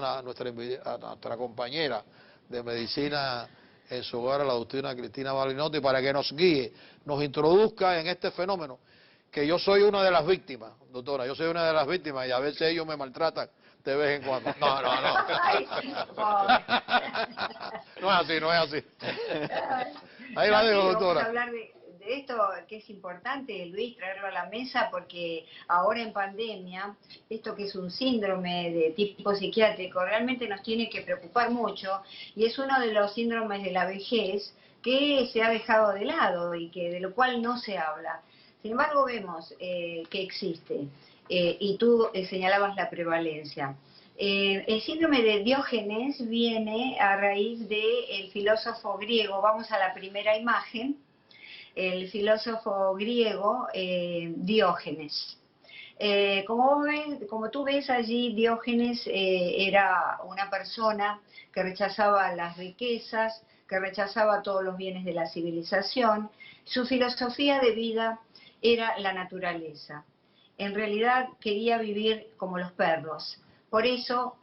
a nuestra compañera de medicina en su hogar, a la doctora Cristina Balinotti, para que nos guíe, nos introduzca en este fenómeno, que yo soy una de las víctimas, doctora, yo soy una de las víctimas y a veces ellos me maltratan de vez en cuando. No, no, no. Ay, No es así, no es así. Ahí no, la sí, dejo, vamos a doctora. hablar de esto, que es importante, Luis, traerlo a la mesa, porque ahora en pandemia, esto que es un síndrome de tipo psiquiátrico, realmente nos tiene que preocupar mucho, y es uno de los síndromes de la vejez que se ha dejado de lado y que de lo cual no se habla. Sin embargo, vemos que existe, y tú señalabas la prevalencia. El síndrome de Diógenes viene a raíz del filósofo griego. Vamos a la primera imagen. El filósofo griego Diógenes. Como tú ves allí, Diógenes era una persona que rechazaba las riquezas, que rechazaba todos los bienes de la civilización. Su filosofía de vida era la naturaleza. En realidad quería vivir como los perros. Por eso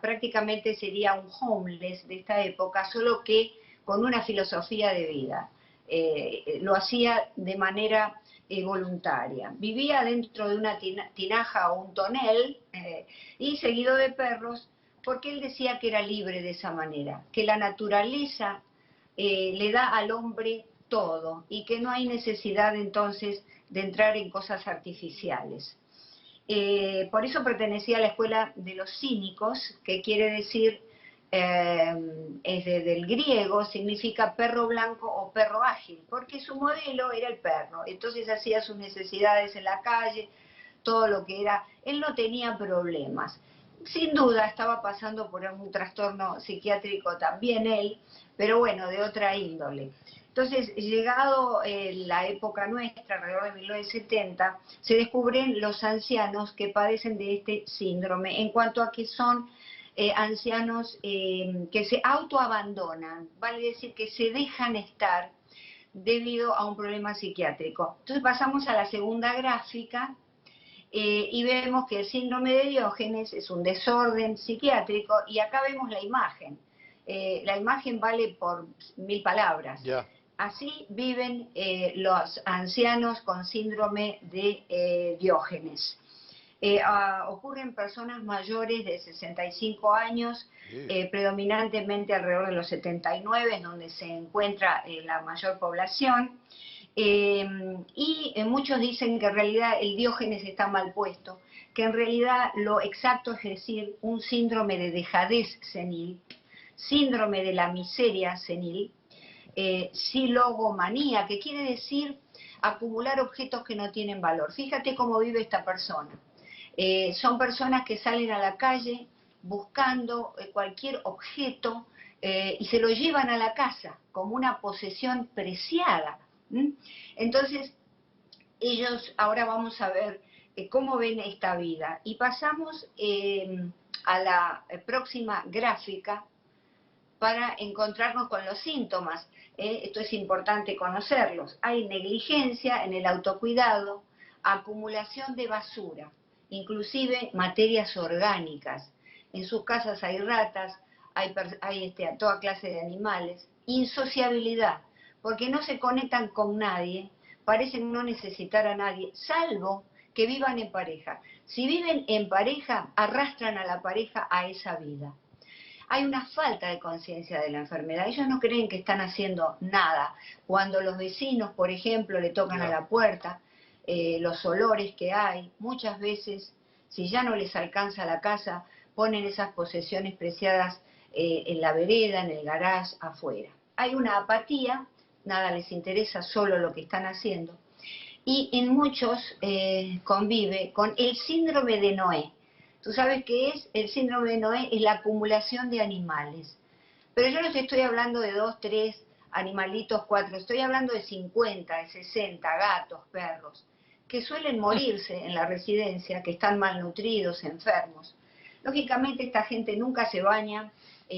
prácticamente sería un homeless de esta época, solo que con una filosofía de vida. Lo hacía de manera voluntaria. Vivía dentro de una tinaja o un tonel y seguido de perros, porque él decía que era libre de esa manera, que la naturaleza le da al hombre todo y que no hay necesidad entonces de entrar en cosas artificiales. Por eso pertenecía a la escuela de los cínicos, que quiere decir, del griego, significa perro blanco o perro ágil, porque su modelo era el perro, entonces hacía sus necesidades en la calle, todo lo que era, él no tenía problemas. Sin duda estaba pasando por un trastorno psiquiátrico también él, pero bueno, de otra índole. Entonces, llegado la época nuestra, alrededor de 1970, se descubren los ancianos que padecen de este síndrome, en cuanto a que son ancianos que se autoabandonan, vale decir que se dejan estar debido a un problema psiquiátrico. Entonces pasamos a la segunda gráfica y vemos que el síndrome de Diógenes es un desorden psiquiátrico, y acá vemos la imagen. La imagen vale por 1000 palabras. Ya. Así viven los ancianos con síndrome de Diógenes. Ocurren en personas mayores de 65 años, predominantemente alrededor de los 79, es donde se encuentra la mayor población. Y muchos dicen que en realidad el Diógenes está mal puesto, que en realidad lo exacto es decir un síndrome de dejadez senil, síndrome de la miseria senil, silogomanía, que quiere decir acumular objetos que no tienen valor. Fíjate cómo vive esta persona. Son personas que salen a la calle buscando cualquier objeto y se lo llevan a la casa como una posesión preciada. Entonces, ellos, ahora vamos a ver cómo ven esta vida. Y pasamos a la próxima gráfica para encontrarnos con los síntomas. Esto es importante conocerlos. Hay negligencia en el autocuidado, acumulación de basura, inclusive materias orgánicas. En sus casas hay ratas, hay toda clase de animales. Insociabilidad, porque no se conectan con nadie, parecen no necesitar a nadie, salvo que vivan en pareja. Si viven en pareja, arrastran a la pareja a esa vida. Hay una falta de conciencia de la enfermedad. Ellos no creen que están haciendo nada. Cuando los vecinos, por ejemplo, le tocan a la puerta, los olores que hay, muchas veces, si ya no les alcanza la casa, ponen esas posesiones preciadas en la vereda, en el garage, afuera. Hay una apatía, nada les interesa, solo lo que están haciendo. Y en muchos convive con el síndrome de Noé. Tú sabes qué es el síndrome de Noé, es la acumulación de animales. Pero yo no te estoy hablando de 2, 3 animalitos, 4, estoy hablando de 50, de 60 gatos, perros, que suelen morirse en la residencia, que están malnutridos, enfermos. Lógicamente esta gente nunca se baña,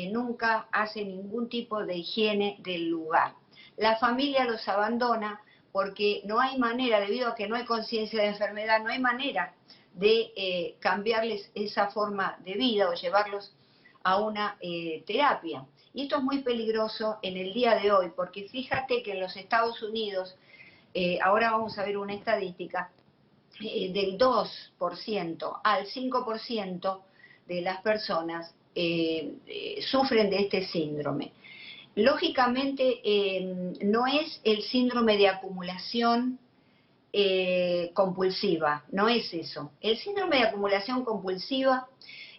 nunca hace ningún tipo de higiene del lugar. La familia los abandona porque no hay manera, debido a que no hay conciencia de enfermedad, no hay manera de cambiarles esa forma de vida o llevarlos a una terapia. Y esto es muy peligroso en el día de hoy, porque fíjate que en los Estados Unidos, ahora vamos a ver una estadística, del 2% al 5% de las personas sufren de este síndrome. Lógicamente no es el síndrome de acumulación compulsiva, no es eso. El síndrome de acumulación compulsiva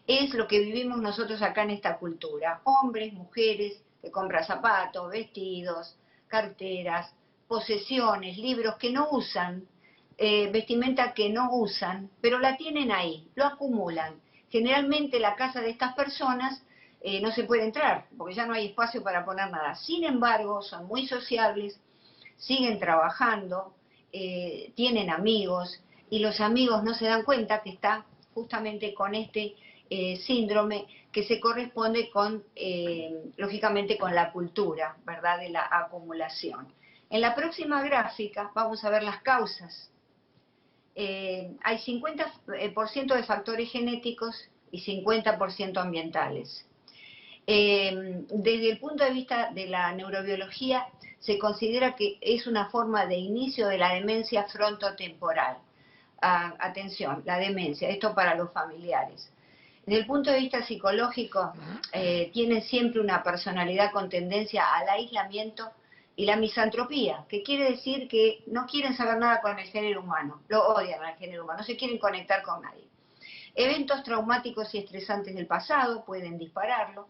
es lo que vivimos nosotros acá en esta cultura. Hombres, mujeres que compran zapatos, vestidos, carteras, posesiones, libros que no usan, vestimenta que no usan, pero la tienen ahí, lo acumulan. Generalmente la casa de estas personas no se puede entrar, porque ya no hay espacio para poner nada. Sin embargo, son muy sociables, siguen trabajando, tienen amigos, y los amigos no se dan cuenta que está justamente con este síndrome que se corresponde con, lógicamente, con la cultura, ¿verdad?, de la acumulación. En la próxima gráfica vamos a ver las causas. Hay 50% de factores genéticos y 50% ambientales. Desde el punto de vista de la neurobiología, se considera que es una forma de inicio de la demencia frontotemporal. Atención, la demencia, esto para los familiares. Desde el punto de vista psicológico, tienen siempre una personalidad con tendencia al aislamiento y la misantropía, que quiere decir que no quieren saber nada con el género humano, lo odian al género humano, no se quieren conectar con nadie. Eventos traumáticos y estresantes del pasado pueden dispararlo,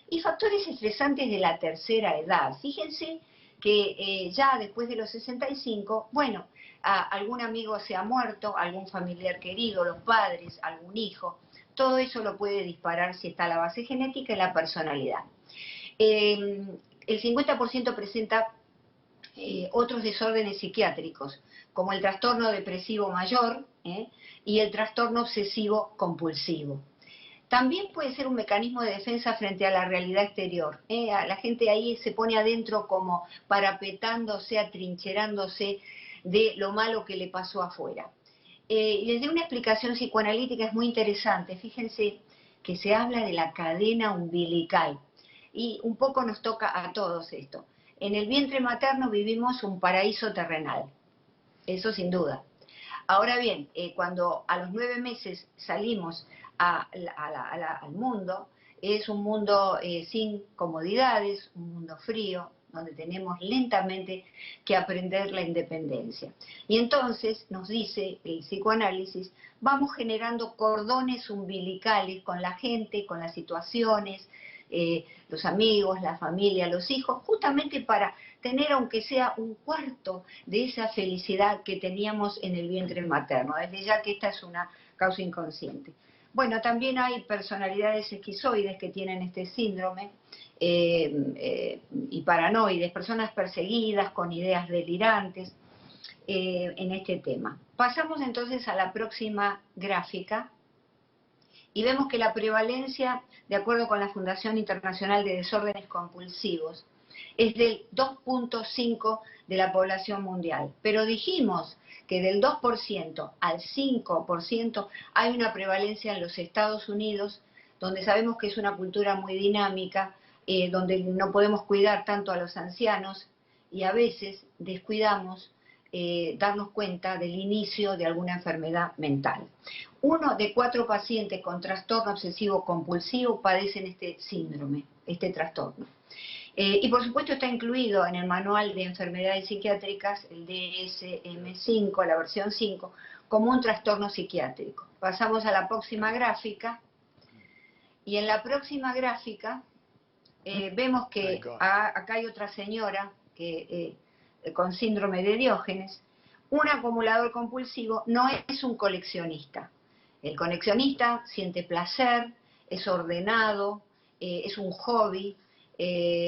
y factores estresantes de la tercera edad. Fíjense que ya después de los 65, bueno, algún amigo se ha muerto, algún familiar querido, los padres, algún hijo, todo eso lo puede disparar si está la base genética y la personalidad. El 50% presenta otros desórdenes psiquiátricos, como el trastorno depresivo mayor y el trastorno obsesivo compulsivo. También puede ser un mecanismo de defensa frente a la realidad exterior. La gente ahí se pone adentro como parapetándose, atrincherándose de lo malo que le pasó afuera. Y desde una explicación psicoanalítica es muy interesante. Fíjense que se habla de la cadena umbilical. Y un poco nos toca a todos esto. En el vientre materno vivimos un paraíso terrenal. Eso sin duda. Ahora bien, cuando a los 9 meses salimos al mundo, es un mundo sin comodidades, un mundo frío, donde tenemos lentamente que aprender la independencia. Y entonces, nos dice el psicoanálisis, vamos generando cordones umbilicales con la gente, con las situaciones, los amigos, la familia, los hijos, justamente para tener aunque sea un cuarto de esa felicidad que teníamos en el vientre materno, desde ya que esta es una causa inconsciente. Bueno, también hay personalidades esquizoides que tienen este síndrome y paranoides, personas perseguidas con ideas delirantes en este tema. Pasamos entonces a la próxima gráfica y vemos que la prevalencia, de acuerdo con la Fundación Internacional de Desórdenes Compulsivos, es del 2.5% de la población mundial. Pero dijimos que del 2% al 5% hay una prevalencia en los Estados Unidos, donde sabemos que es una cultura muy dinámica, donde no podemos cuidar tanto a los ancianos y a veces descuidamos darnos cuenta del inicio de alguna enfermedad mental. 1 de 4 pacientes con trastorno obsesivo compulsivo padecen este síndrome, este trastorno. Y por supuesto está incluido en el manual de enfermedades psiquiátricas, el DSM-5, la versión 5, como un trastorno psiquiátrico. Pasamos a la próxima gráfica, y en la próxima gráfica vemos que acá hay otra señora con síndrome de Diógenes. Un acumulador compulsivo no es un coleccionista. El coleccionista siente placer, es ordenado, es un hobby.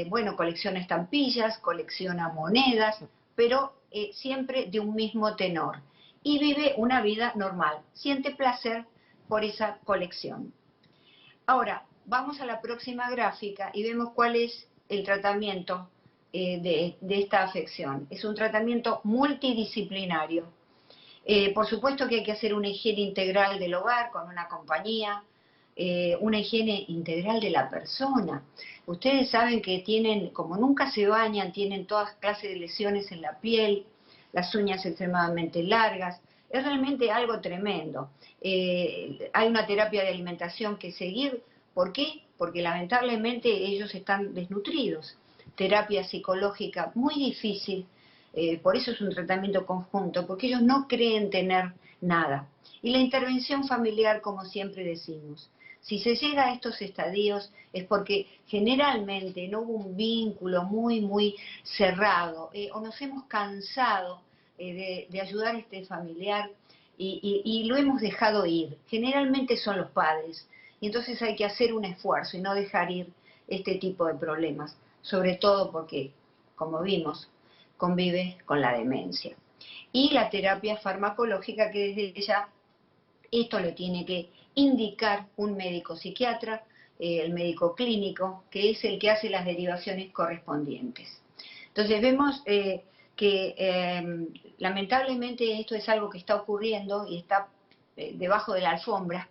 Bueno, colecciona estampillas, colecciona monedas, pero siempre de un mismo tenor. Y vive una vida normal, siente placer por esa colección. Ahora, vamos a la próxima gráfica y vemos cuál es el tratamiento de esta afección. Es un tratamiento multidisciplinario. Por supuesto que hay que hacer una higiene integral del hogar con una compañía, una higiene integral de la persona. Ustedes saben que tienen, como nunca se bañan, tienen todas clases de lesiones en la piel, las uñas extremadamente largas. Es realmente algo tremendo. Hay una terapia de alimentación que seguir. ¿Por qué? Porque lamentablemente ellos están desnutridos. Terapia psicológica muy difícil. Por eso es un tratamiento conjunto, porque ellos no creen tener nada. Y la intervención familiar, como siempre decimos, si se llega a estos estadios es porque generalmente no hubo un vínculo muy cerrado, o nos hemos cansado de ayudar a este familiar y lo hemos dejado ir. Generalmente son los padres, y entonces hay que hacer un esfuerzo y no dejar ir este tipo de problemas, sobre todo porque, como vimos, convive con la demencia. Y la terapia farmacológica, que desde ya esto lo tiene que indicar un médico psiquiatra, el médico clínico, que es el que hace las derivaciones correspondientes. Entonces vemos lamentablemente esto es algo que está ocurriendo y está debajo de la alfombra,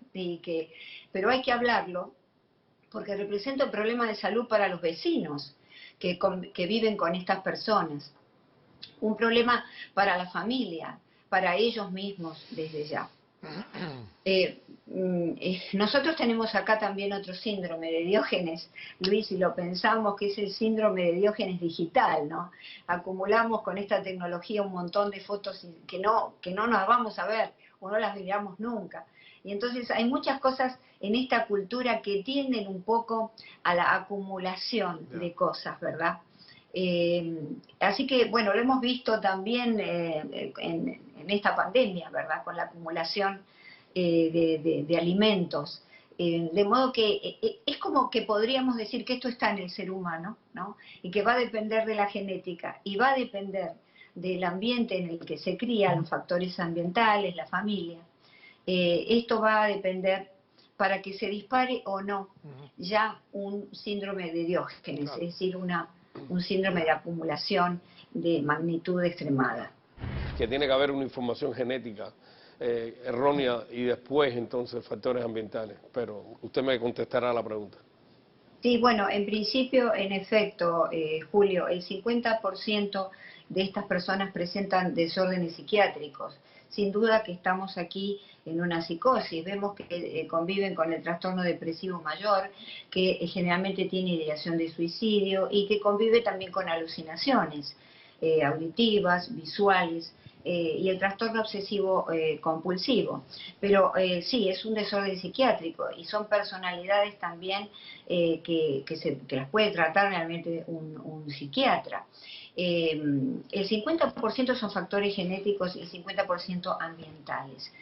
pero hay que hablarlo porque representa un problema de salud para los vecinos que viven con estas personas, un problema para la familia, para ellos mismos desde ya. Nosotros tenemos acá también otro síndrome de Diógenes, Luis, y lo pensamos que es el síndrome de Diógenes digital, ¿no? Acumulamos con esta tecnología un montón de fotos que no nos vamos a ver o no las miramos nunca. Y entonces hay muchas cosas en esta cultura que tienden un poco a la acumulación de cosas, ¿verdad? Así que, bueno, lo hemos visto también en esta pandemia, ¿verdad? Con la acumulación de alimentos. De modo que es como que podríamos decir que esto está en el ser humano, ¿no? Y que va a depender de la genética y va a depender del ambiente en el que se cría, los factores ambientales, la familia. Esto va a depender para que se dispare o no ya un síndrome de Diógenes, claro, es decir, un síndrome de acumulación de magnitud extremada. Que tiene que haber una información genética errónea y después entonces factores ambientales, pero usted me contestará la pregunta. Sí, bueno, en principio, en efecto, Julio, el 50% de estas personas presentan desórdenes psiquiátricos. Sin duda que estamos aquí en una psicosis. Vemos que conviven con el trastorno depresivo mayor, que generalmente tiene ideación de suicidio y que convive también con alucinaciones auditivas, visuales, y el trastorno obsesivo compulsivo. Pero sí, es un desorden psiquiátrico y son personalidades también que las puede tratar realmente un psiquiatra. El 50% son factores genéticos y el 50% ambientales.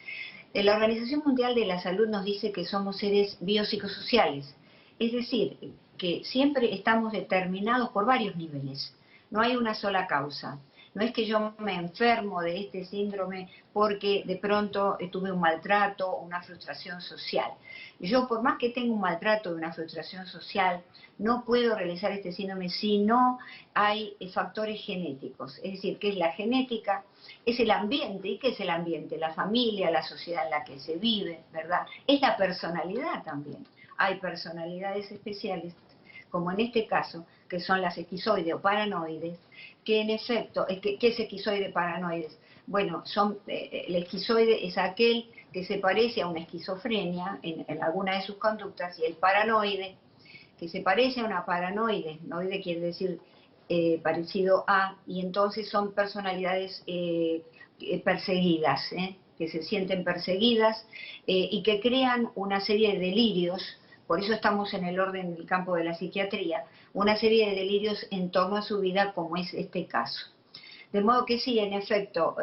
La Organización Mundial de la Salud nos dice que somos seres biopsicosociales, es decir, que siempre estamos determinados por varios niveles, no hay una sola causa. No es que yo me enfermo de este síndrome porque de pronto tuve un maltrato o una frustración social. Yo, por más que tenga un maltrato o una frustración social, no puedo realizar este síndrome si no hay factores genéticos. Es decir, que es la genética, es el ambiente. ¿Y qué es el ambiente? La familia, la sociedad en la que se vive, ¿verdad? Es la personalidad también. Hay personalidades especiales, como en este caso, que son las esquizoides o paranoides, que en efecto, ¿qué es esquizoide paranoides? Bueno, el esquizoide es aquel que se parece a una esquizofrenia en alguna de sus conductas, y el paranoide, que se parece a una paranoide, noide quiere decir parecido a, y entonces son personalidades perseguidas, que se sienten perseguidas y que crean una serie de delirios. Por eso estamos en el orden del campo de la psiquiatría, una serie de delirios en torno a su vida, como es este caso. De modo que sí, en efecto,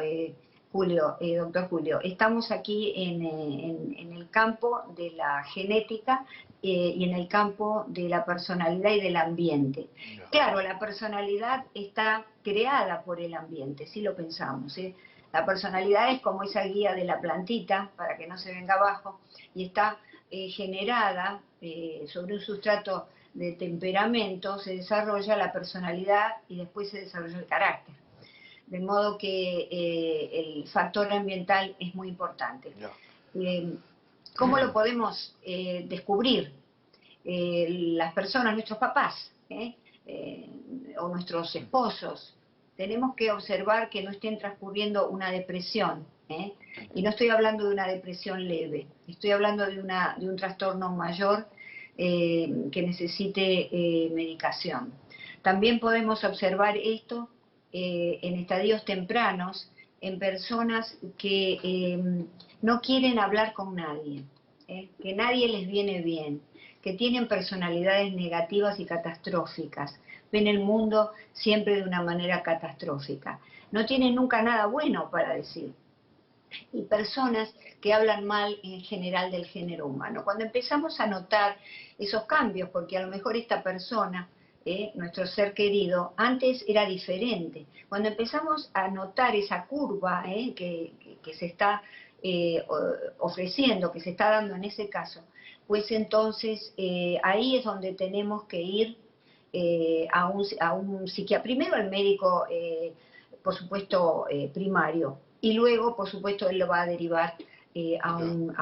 Julio, doctor Julio, estamos aquí en el campo de la genética y en el campo de la personalidad y del ambiente. Claro, la personalidad está creada por el ambiente, si lo pensamos, ¿eh? La personalidad es como esa guía de la plantita, para que no se venga abajo, y está generada sobre un sustrato de temperamento, se desarrolla la personalidad y después se desarrolla el carácter. De modo que el factor ambiental es muy importante. ¿Cómo lo podemos descubrir? Las personas, nuestros papás, o nuestros esposos, tenemos que observar que no estén transcurriendo una depresión, y no estoy hablando de una depresión leve, estoy hablando de un trastorno mayor que necesite medicación. También podemos observar esto en estadios tempranos, en personas que no quieren hablar con nadie, que nadie les viene bien, que tienen personalidades negativas y catastróficas, ven el mundo siempre de una manera catastrófica, no tienen nunca nada bueno para decir. Y personas que hablan mal en general del género humano. Cuando empezamos a notar esos cambios, porque a lo mejor esta persona, nuestro ser querido, antes era diferente. Cuando empezamos a notar esa curva que se está ofreciendo, que se está dando en ese caso, pues entonces ahí es donde tenemos que ir a un psiquiatra, primero al médico, por supuesto, primario, y luego, por supuesto, él lo va a derivar a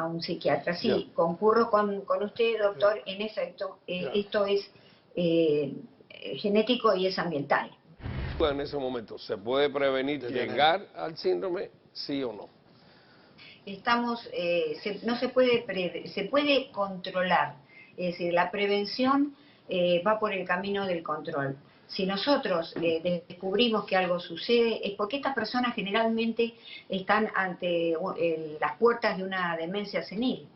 un psiquiatra. Sí, concurro con usted, doctor, en efecto, esto es genético y es ambiental. En ese momento, ¿se puede prevenir llegar al síndrome, sí o no? No se puede, se puede controlar, es decir, la prevención va por el camino del control. Si nosotros descubrimos que algo sucede, es porque estas personas generalmente están ante las puertas de una demencia senil,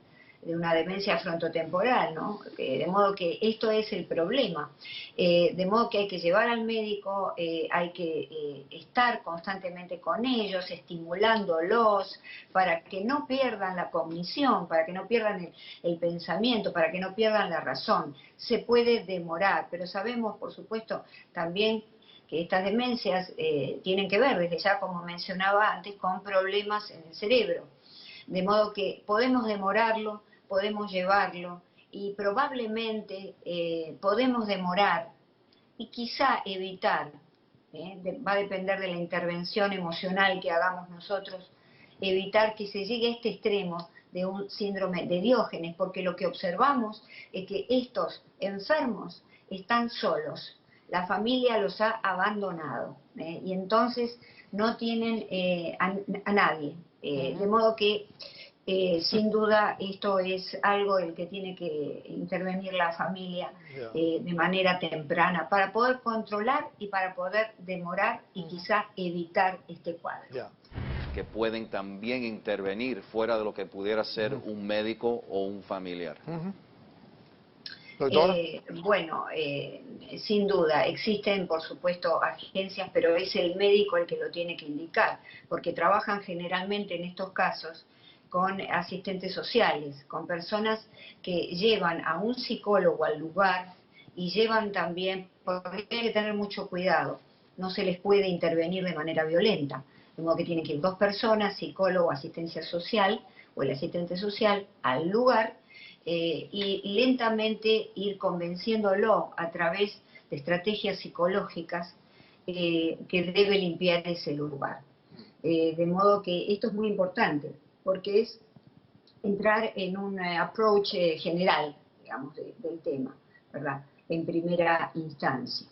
de una demencia frontotemporal, ¿no? De modo que esto es el problema. De modo que hay que llevar al médico, hay que estar constantemente con ellos, estimulándolos, para que no pierdan la cognición, para que no pierdan el pensamiento, para que no pierdan la razón. Se puede demorar, pero sabemos, por supuesto, también que estas demencias tienen que ver, desde ya, como mencionaba antes, con problemas en el cerebro. De modo que podemos demorarlo, podemos llevarlo y probablemente podemos demorar y quizá evitar, va a depender de la intervención emocional que hagamos nosotros, evitar que se llegue a este extremo de un síndrome de Diógenes, porque lo que observamos es que estos enfermos están solos, la familia los ha abandonado, y entonces no tienen a nadie, de modo que sin duda esto es algo en que tiene que intervenir la familia de manera temprana para poder controlar y para poder demorar y quizá evitar este cuadro. Que pueden también intervenir fuera de lo que pudiera ser un médico o un familiar. ¿Doctora? Bueno, sin duda, existen por supuesto agencias, pero es el médico el que lo tiene que indicar, porque trabajan generalmente en estos casos con asistentes sociales, con personas que llevan a un psicólogo al lugar y llevan también, porque hay que tener mucho cuidado, no se les puede intervenir de manera violenta, de modo que tienen que ir dos personas, psicólogo, asistencia social o el asistente social, al lugar y lentamente ir convenciéndolo a través de estrategias psicológicas que debe limpiar ese lugar. De modo que esto es muy importante, porque es entrar en un approach general, digamos, del tema, ¿verdad?, en primera instancia.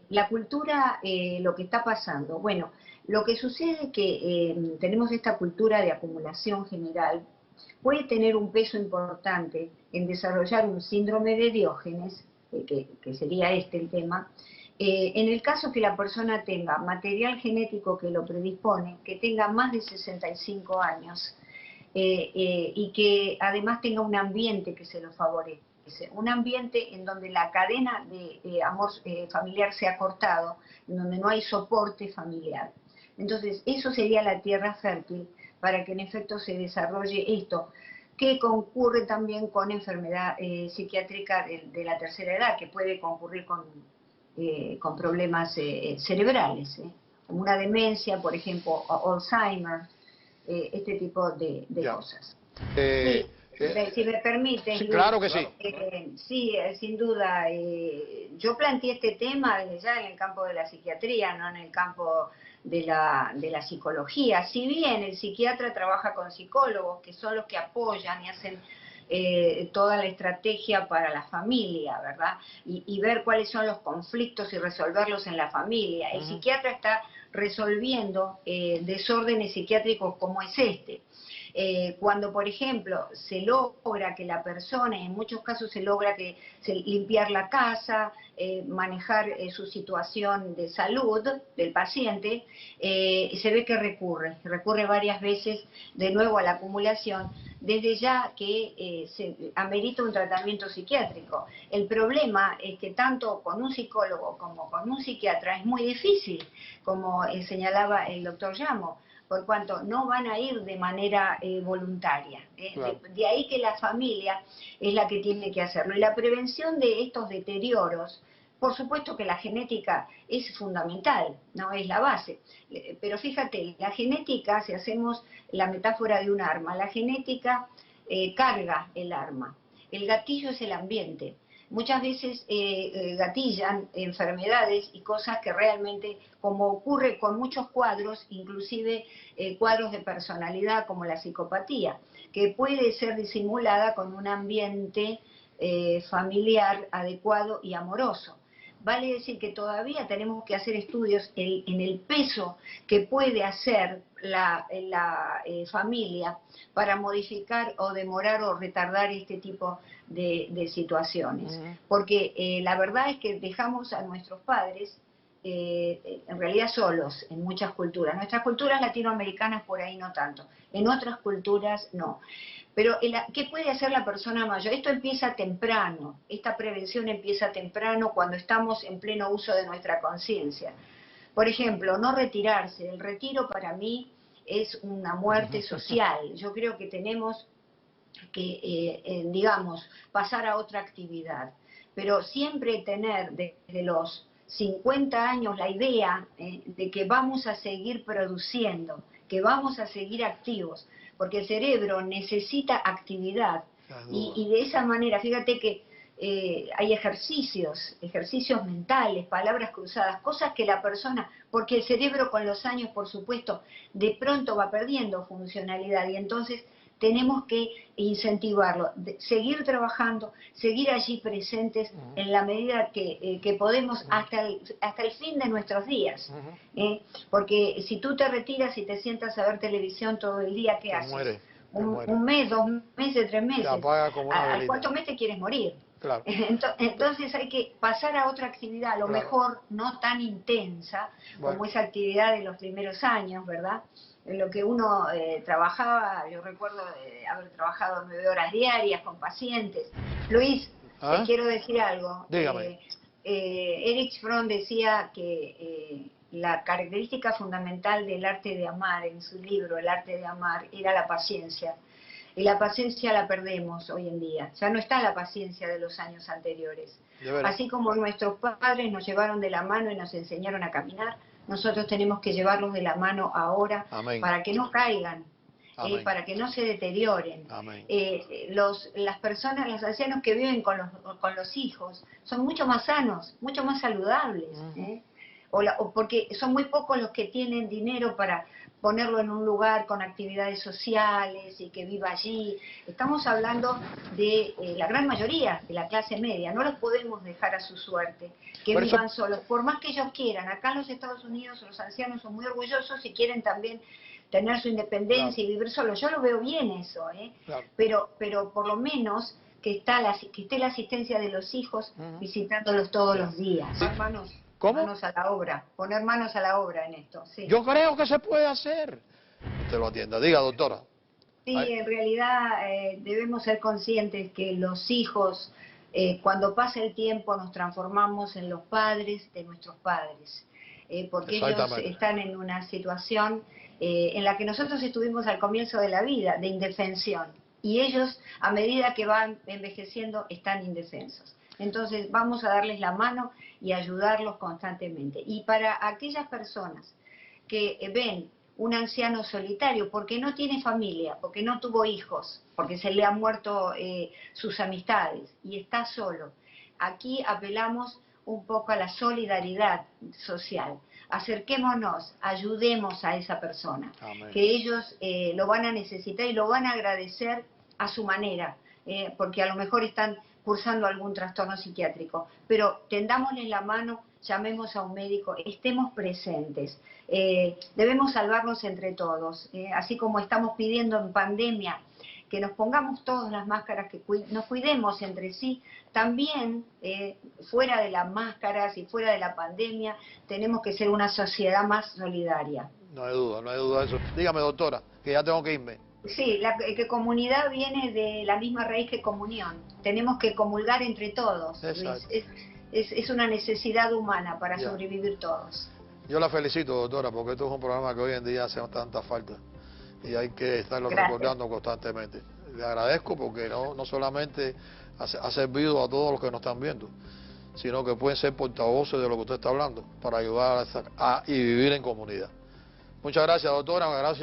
La cultura, lo que está pasando, bueno, lo que sucede es que tenemos esta cultura de acumulación general, puede tener un peso importante en desarrollar un síndrome de Diógenes, que sería este el tema, en el caso que la persona tenga material genético que lo predispone, que tenga más de 65 años y que además tenga un ambiente que se lo favorece, un ambiente en donde la cadena de amor familiar se ha cortado, en donde no hay soporte familiar. Entonces, eso sería la tierra fértil para que en efecto se desarrolle esto, que concurre también con enfermedad psiquiátrica de la tercera edad, que puede concurrir con problemas cerebrales, como una demencia, por ejemplo, Alzheimer, este tipo de cosas. Si me permite, Sí, Luis. claro que sí. Sí, sin duda. Yo planteé este tema desde ya en el campo de la psiquiatría, no en el campo de la psicología. Si bien el psiquiatra trabaja con psicólogos, que son los que apoyan y hacen toda la estrategia para la familia, ¿verdad? Y ver cuáles son los conflictos y resolverlos en la familia. El psiquiatra está resolviendo desórdenes psiquiátricos como es este. Cuando, por ejemplo, se logra que la persona, en muchos casos se logra limpiar la casa, manejar su situación de salud del paciente, se ve que recurre varias veces de nuevo a la acumulación, desde ya que se amerita un tratamiento psiquiátrico. El problema es que tanto con un psicólogo como con un psiquiatra es muy difícil, como señalaba el doctor Llamo, por cuanto no van a ir de manera voluntaria. Claro. De ahí que la familia es la que tiene que hacerlo. Y la prevención de estos deterioros, por supuesto que la genética es fundamental, no es la base. Pero fíjate, la genética, si hacemos la metáfora de un arma, la genética carga el arma. El gatillo es el ambiente. Muchas veces gatillan enfermedades y cosas que realmente, como ocurre con muchos cuadros, inclusive cuadros de personalidad como la psicopatía, que puede ser disimulada con un ambiente familiar adecuado y amoroso. Vale decir que todavía tenemos que hacer estudios en el peso que puede hacer la familia para modificar o demorar o retardar este tipo de situaciones. Porque la verdad es que dejamos a nuestros padres en realidad solos en muchas culturas. Nuestras culturas latinoamericanas por ahí no tanto, en otras culturas no. Pero ¿qué puede hacer la persona mayor? Esto empieza temprano, esta prevención empieza temprano cuando estamos en pleno uso de nuestra conciencia. Por ejemplo, no retirarse. El retiro para mí es una muerte social. Yo creo que tenemos que, digamos, pasar a otra actividad. Pero siempre tener desde los 50 años la idea de que vamos a seguir produciendo, que vamos a seguir activos, porque el cerebro necesita actividad y de esa manera, fíjate que hay ejercicios mentales, palabras cruzadas, cosas que la persona, porque el cerebro con los años, por supuesto, de pronto va perdiendo funcionalidad y entonces tenemos que incentivarlo, seguir trabajando, seguir allí presentes en la medida que podemos hasta el fin de nuestros días. Porque si tú te retiras y te sientas a ver televisión todo el día, ¿qué haces? Muere, un mes, 2 meses, 3 meses. Te apaga como una Al velita. 4º mes te quieres morir. Claro. Entonces hay que pasar a otra actividad, a lo mejor no tan intensa como esa actividad de los primeros años, ¿verdad? En lo que uno trabajaba, yo recuerdo haber trabajado 9 horas diarias con pacientes. Luis, te quiero decir algo. Dígame. Erich Fromm decía que la característica fundamental del arte de amar, en su libro El arte de amar, era la paciencia. Y la paciencia la perdemos hoy en día. Ya no está la paciencia de los años anteriores. Así como nuestros padres nos llevaron de la mano y nos enseñaron a caminar, nosotros tenemos que llevarlos de la mano ahora. Amén. Para que no caigan, para que no se deterioren. Las personas, los ancianos que viven con los hijos, son mucho más sanos, mucho más saludables. O porque son muy pocos los que tienen dinero para ponerlo en un lugar con actividades sociales y que viva allí. Estamos hablando de la gran mayoría de la clase media. No los podemos dejar a su suerte, que vivan solos, por más que ellos quieran. Acá en los Estados Unidos los ancianos son muy orgullosos y quieren también tener su independencia y vivir solos. Yo lo veo bien eso, pero por lo menos que esté la asistencia de los hijos visitándolos todos los días. Manos a la obra, poner manos a la obra en esto. Sí. Yo creo que se puede hacer. Usted lo atienda. Diga, doctora. Sí, en realidad debemos ser conscientes que los hijos, cuando pasa el tiempo, nos transformamos en los padres de nuestros padres. Porque ellos están en una situación en la que nosotros estuvimos al comienzo de la vida, de indefensión. Y ellos, a medida que van envejeciendo, están indefensos. Entonces vamos a darles la mano y ayudarlos constantemente. Y para aquellas personas que ven un anciano solitario, porque no tiene familia, porque no tuvo hijos, porque se le han muerto sus amistades y está solo. Aquí apelamos un poco a la solidaridad social. Acerquémonos, ayudemos a esa persona, Amén. que ellos lo van a necesitar y lo van a agradecer a su manera, porque a lo mejor están cursando algún trastorno psiquiátrico, pero tendámosles la mano, llamemos a un médico, estemos presentes. Debemos salvarnos entre todos, así como estamos pidiendo en pandemia que nos pongamos todas las máscaras, que nos cuidemos entre sí. También, fuera de las máscaras y fuera de la pandemia, tenemos que ser una sociedad más solidaria. No hay duda de eso. Dígame, doctora, que ya tengo que irme. Sí, que comunidad viene de la misma raíz que comunión. Tenemos que comulgar entre todos, Luis. Es una necesidad humana para sobrevivir todos. Yo la felicito, doctora, porque esto es un programa que hoy en día hace tanta falta y hay que estarlo recordando constantemente. Le agradezco porque no solamente ha servido a todos los que nos están viendo, sino que pueden ser portavoces de lo que usted está hablando para ayudar y vivir en comunidad. Muchas gracias, doctora, gracias.